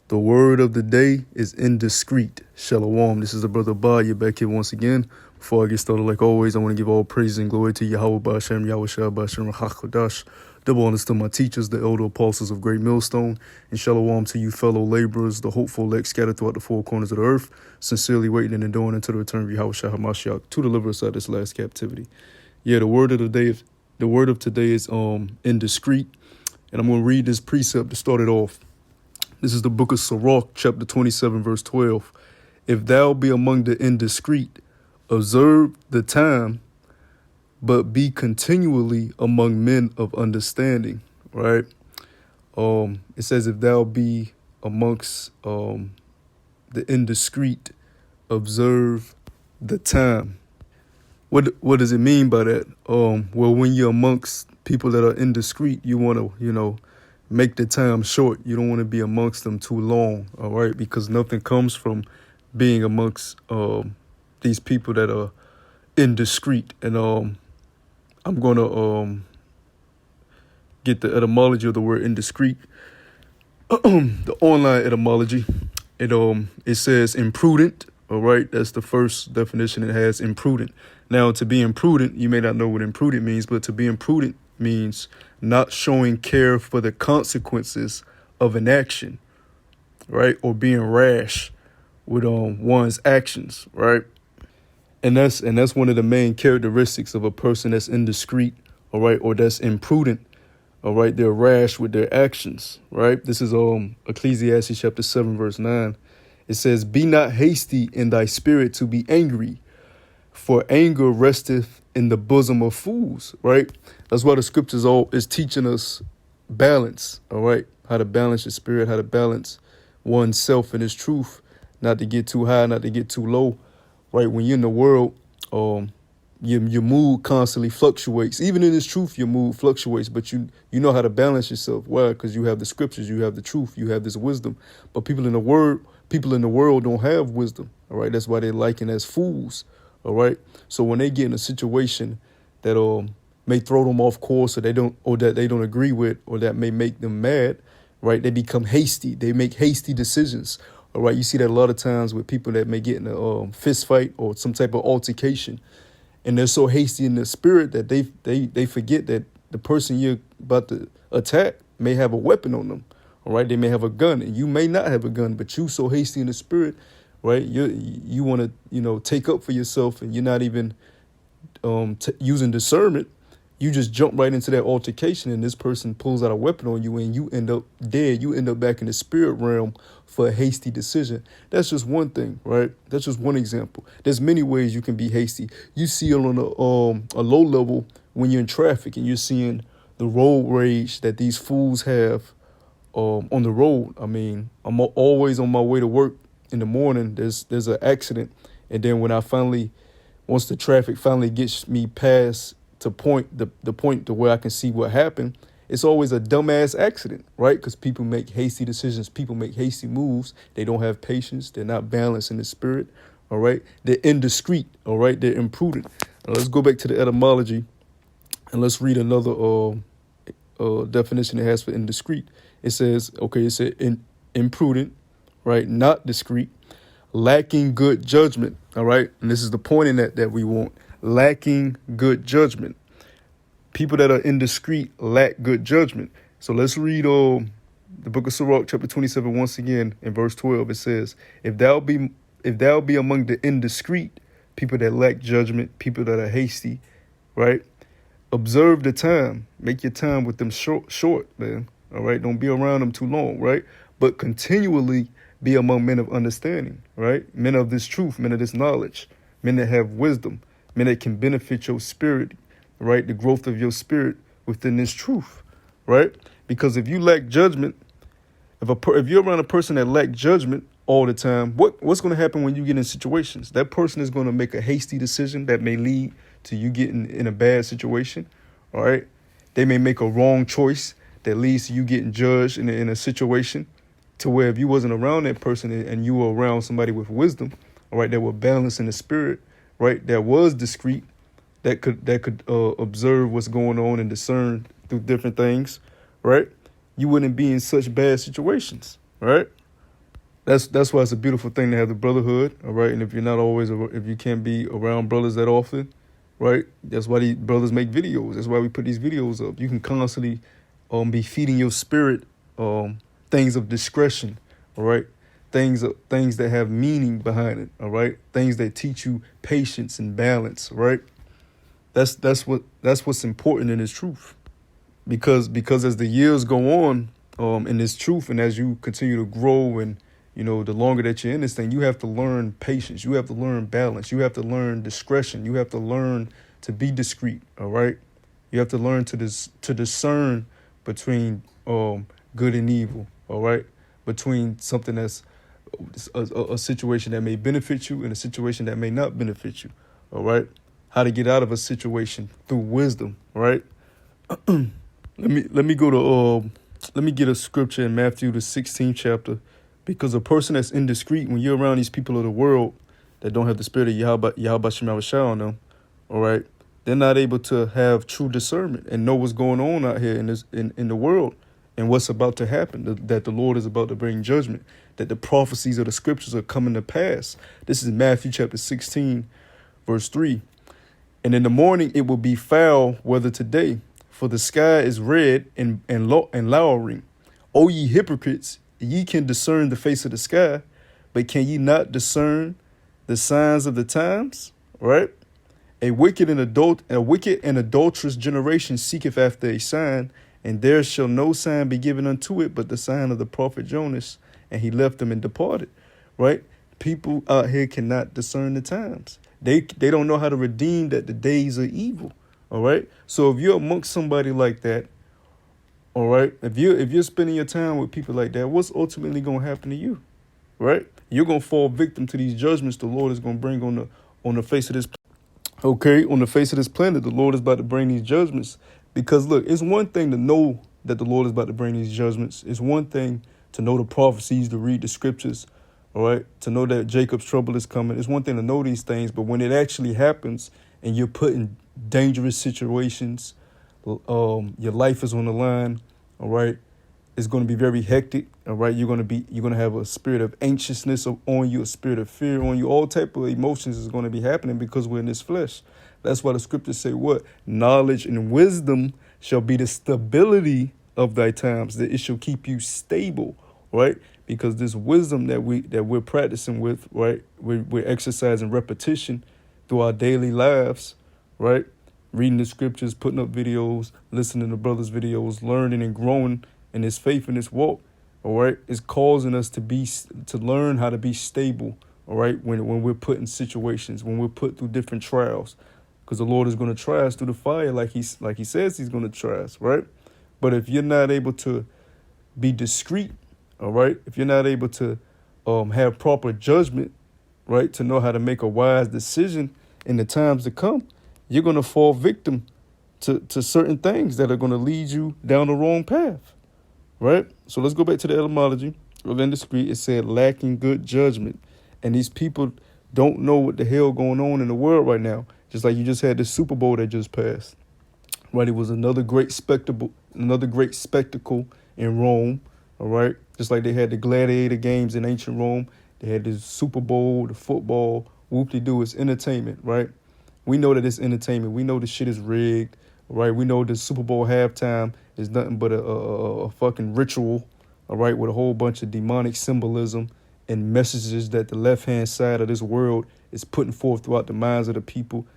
The word of the day is indiscreet. Shalom. This is the brother Ba. You're back here once again. Before I get started, like always, I want to give all praise and glory to Yahweh Ba'Shem, Yahweh Shah Ba'Shem, HaKodash. Double honors to my teachers, the elder apostles of Great Millstone. And shalom to you fellow laborers, the hopeful elect scattered throughout the four corners of the earth, sincerely waiting and enduring until the return of Yahweh Shah HaMashiach to deliver us out of this last captivity. Yeah, the word of today is indiscreet. And I'm going to read this precept to start it off. This is the book of Sirach, chapter 27, verse 12. If thou be among the indiscreet, observe the time, but be continually among men of understanding. Right? It says, if thou be amongst the indiscreet, observe the time. What does it mean by that? Well, when you're amongst people that are indiscreet, you want to, make the time short. You don't want to be amongst them too long, all right? Because nothing comes from being amongst these people that are indiscreet. And I'm going to get the etymology of the word indiscreet. The online etymology. It says imprudent, all right? That's the first definition it has, imprudent. Now, to be imprudent, you may not know what imprudent means, but to be imprudent means not showing care for the consequences of an action, right? Or being rash with one's actions, right? And that's one of the main characteristics of a person that's indiscreet, all right, or that's imprudent, all right? They're rash with their actions, right? This is Ecclesiastes chapter 7, verse 9. It says, "Be not hasty in thy spirit to be angry, for anger resteth in the bosom of fools," right? That's why the scriptures is teaching us balance, all right? How to balance your spirit, how to balance oneself and his truth, not to get too high, not to get too low, right? When you're in the world, your mood constantly fluctuates. Even in this truth, your mood fluctuates, but you know how to balance yourself. Why? Because you have the scriptures, you have the truth, you have this wisdom. But people in the world don't have wisdom, all right? That's why they're likened as fools, all right? So when they get in a situation that may throw them off course, or that they don't agree with, or that may make them mad, right? They become hasty. They make hasty decisions. All right. You see that a lot of times with people that may get in a fist fight or some type of altercation, and they're so hasty in the spirit that they forget that the person you're about to attack may have a weapon on them. All right. They may have a gun, and you may not have a gun, but you so hasty in the spirit, right? You want to take up for yourself, and you're not even using discernment. You just jump right into that altercation, and this person pulls out a weapon on you, and you end up dead. You end up back in the spirit realm for a hasty decision. That's just one thing, right? That's just one example. There's many ways you can be hasty. You see it on a low level when you're in traffic and you're seeing the road rage that these fools have on the road. I mean, I'm always on my way to work in the morning. There's an accident, and then once the traffic finally gets me past the point to where I can see what happened, it's always a dumbass accident, right? Because people make hasty decisions. People make hasty moves. They don't have patience. They're not balanced in the spirit, all right? They're indiscreet, all right? They're imprudent. Now let's go back to the etymology, and let's read another definition it has for indiscreet. It says, imprudent, right? Not discreet, lacking good judgment, all right? And this is the point in that we want. Lacking good judgment. People that are indiscreet lack good judgment. So let's read the book of Sirach, chapter 27, once again, in verse 12. It says, if thou be among the indiscreet, people that lack judgment, people that are hasty, right? Observe the time. Make your time with them short, man. All right? Don't be around them too long, right? But continually be among men of understanding, right? Men of this truth, men of this knowledge, men that have wisdom, men that can benefit your spirit, right? The growth of your spirit within this truth, right? Because if you lack judgment, if you're around a person that lacks judgment all the time, what's going to happen when you get in situations? That person is going to make a hasty decision that may lead to you getting in a bad situation, all right? They may make a wrong choice that leads to you getting judged in a situation, to where if you wasn't around that person and you were around somebody with wisdom, all right, that were balanced in the spirit, right, that was discreet, that could observe what's going on and discern through different things, right, you wouldn't be in such bad situations, right? That's why it's a beautiful thing to have the brotherhood, all right. And if you're not always, if you can't be around brothers that often, right? That's why these brothers make videos. That's why we put these videos up. You can constantly, be feeding your spirit, things of discretion, all right. Things that have meaning behind it, all right. Things that teach you patience and balance, right? That's what's important in this truth, because as the years go on, in this truth, and as you continue to grow, and the longer that you're in this thing, you have to learn patience, you have to learn balance, you have to learn discretion, you have to learn to be discreet, all right. You have to learn to discern between good and evil, all right, between something that's a situation that may benefit you and a situation that may not benefit you, all right. How to get out of a situation through wisdom, right? Let me get a scripture in Matthew the 16th chapter, because a person that's indiscreet, when you're around these people of the world that don't have the spirit of Yahweh Shem Shah on them, all right, they're not able to have true discernment and know what's going on out here in the world, and what's about to happen, that the Lord is about to bring judgment, that the prophecies of the scriptures are coming to pass. This is Matthew chapter 16, verse 3. And in the morning it will be foul weather today, for the sky is red and lowering. O ye hypocrites, ye can discern the face of the sky, but can ye not discern the signs of the times? Right? A wicked and adulterous generation seeketh after a sign, and there shall no sign be given unto it but the sign of the prophet Jonas. And he left them and departed. Right? People out here cannot discern the times. They don't know how to redeem that the days are evil. All right. So if you're amongst somebody like that, all right, if you're spending your time with people like that, what's ultimately going to happen to you? Right? You're going to fall victim to these judgments the Lord is going to bring on the face of this. Okay, on the face of this planet, the Lord is about to bring these judgments. Because look, it's one thing to know that the Lord is about to bring these judgments. It's one thing to know the prophecies, to read the scriptures, all right, to know that Jacob's trouble is coming. It's one thing to know these things, but when it actually happens and you're put in dangerous situations, your life is on the line, all right, it's going to be very hectic, all right. You're going to have a spirit of anxiousness on you, a spirit of fear on you. All type of emotions is going to be happening because we're in this flesh. That's why the scriptures say what? Knowledge and wisdom shall be the stability of thy times, that it shall keep you stable, right? Because this wisdom that we're practicing with, right, we're exercising repetition through our daily lives, right? Reading the scriptures, putting up videos, listening to brothers' videos, learning and growing in this faith and this walk, all right, is causing us to learn how to be stable, all right, when we're put in situations, when we're put through different trials, because the Lord is going to try us through the fire, like he says he's going to try us, right? But if you're not able to be discreet, all right, if you're not able to have proper judgment, right, to know how to make a wise decision in the times to come, you're going to fall victim to certain things that are going to lead you down the wrong path, right? So let's go back to the etymology of indiscreet. It said lacking good judgment. And these people don't know what the hell going on in the world right now. Just like you just had the Super Bowl that just passed, right? It was another great spectacle in Rome, all right? Just like they had the gladiator games in ancient Rome. They had the Super Bowl, the football, whoop-de-doo. It's entertainment, right? We know that it's entertainment. We know the shit is rigged, right? We know the Super Bowl halftime is nothing but a fucking ritual, all right, with a whole bunch of demonic symbolism and messages that the left-hand side of this world is putting forth throughout the minds of the people,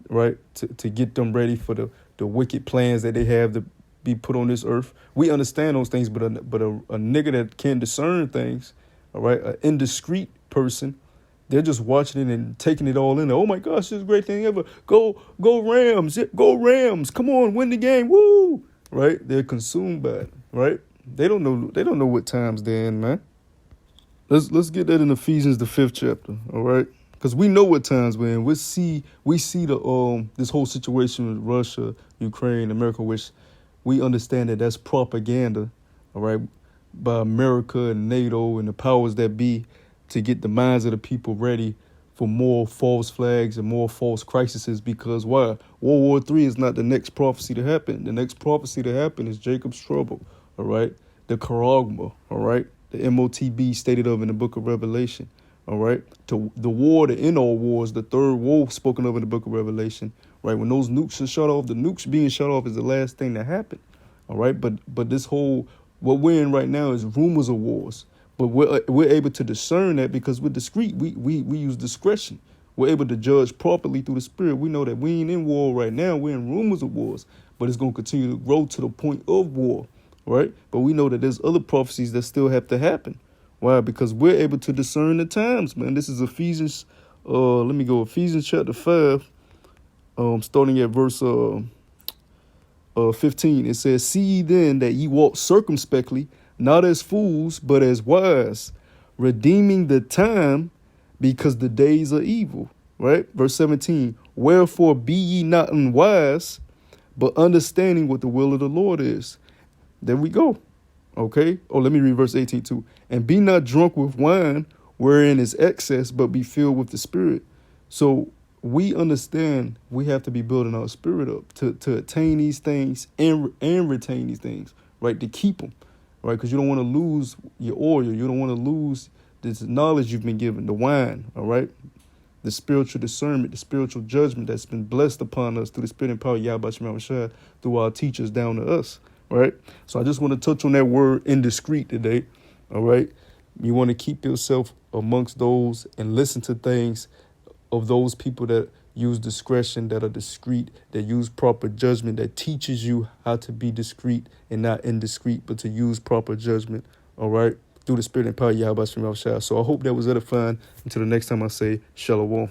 right, to get them ready for the wicked plans that they have to be put on this earth. We understand those things, but a nigga that can discern things, all right, an indiscreet person, they're just watching it and taking it all in. Oh my gosh, this is a great thing ever. Go Rams, go Rams. Come on, win the game. Woo! Right? They're consumed by it, right? They don't know what times they're in, man. Let's get that in Ephesians the 5th chapter, all right? Because we know what times we're in. We see the this whole situation with Russia, Ukraine, America, which we understand that that's propaganda, all right, by America and NATO and the powers that be, to get the minds of the people ready for more false flags and more false crises. Because why? World War III is not the next prophecy to happen. The next prophecy to happen is Jacob's trouble, all right? The charagma, all right? the MOTB stated of in the book of Revelation. All right. To the war, the end all wars, the third war spoken of in the book of Revelation. Right. When those nukes are shut off, the nukes being shut off is the last thing that happened. All right. But this whole, what we're in right now is rumors of wars. But we're able to discern that because we're discreet. We use discretion. We're able to judge properly through the spirit. We know that we ain't in war right now. We're in rumors of wars, but it's going to continue to grow to the point of war, right? But we know that there's other prophecies that still have to happen. Why? Because we're able to discern the times, man. This is Ephesians, Ephesians chapter 5, starting at verse 15. It says, "See ye then that ye walk circumspectly, not as fools, but as wise, redeeming the time, because the days are evil," right? Verse 17, "Wherefore be ye not unwise, but understanding what the will of the Lord is." There we go. Okay. Oh, let me read verse 18 too. "And be not drunk with wine, wherein is excess, but be filled with the Spirit." So we understand we have to be building our spirit up to attain these things and retain these things, right? To keep them, right? Because you don't want to lose your oil. You don't want to lose this knowledge you've been given, the wine, all right? The spiritual discernment, the spiritual judgment that's been blessed upon us through the Spirit and power of Yahweh Shema Shah, through our teachers down to us, right? So I just want to touch on that word indiscreet today, all right? You want to keep yourself amongst those and listen to things of those people that use discretion, that are discreet, that use proper judgment, that teaches you how to be discreet and not indiscreet, but to use proper judgment, all right? Through the Spirit and power of Yahweh Shema Shah. So I hope that was edifying. Until the next time I say, Shalom.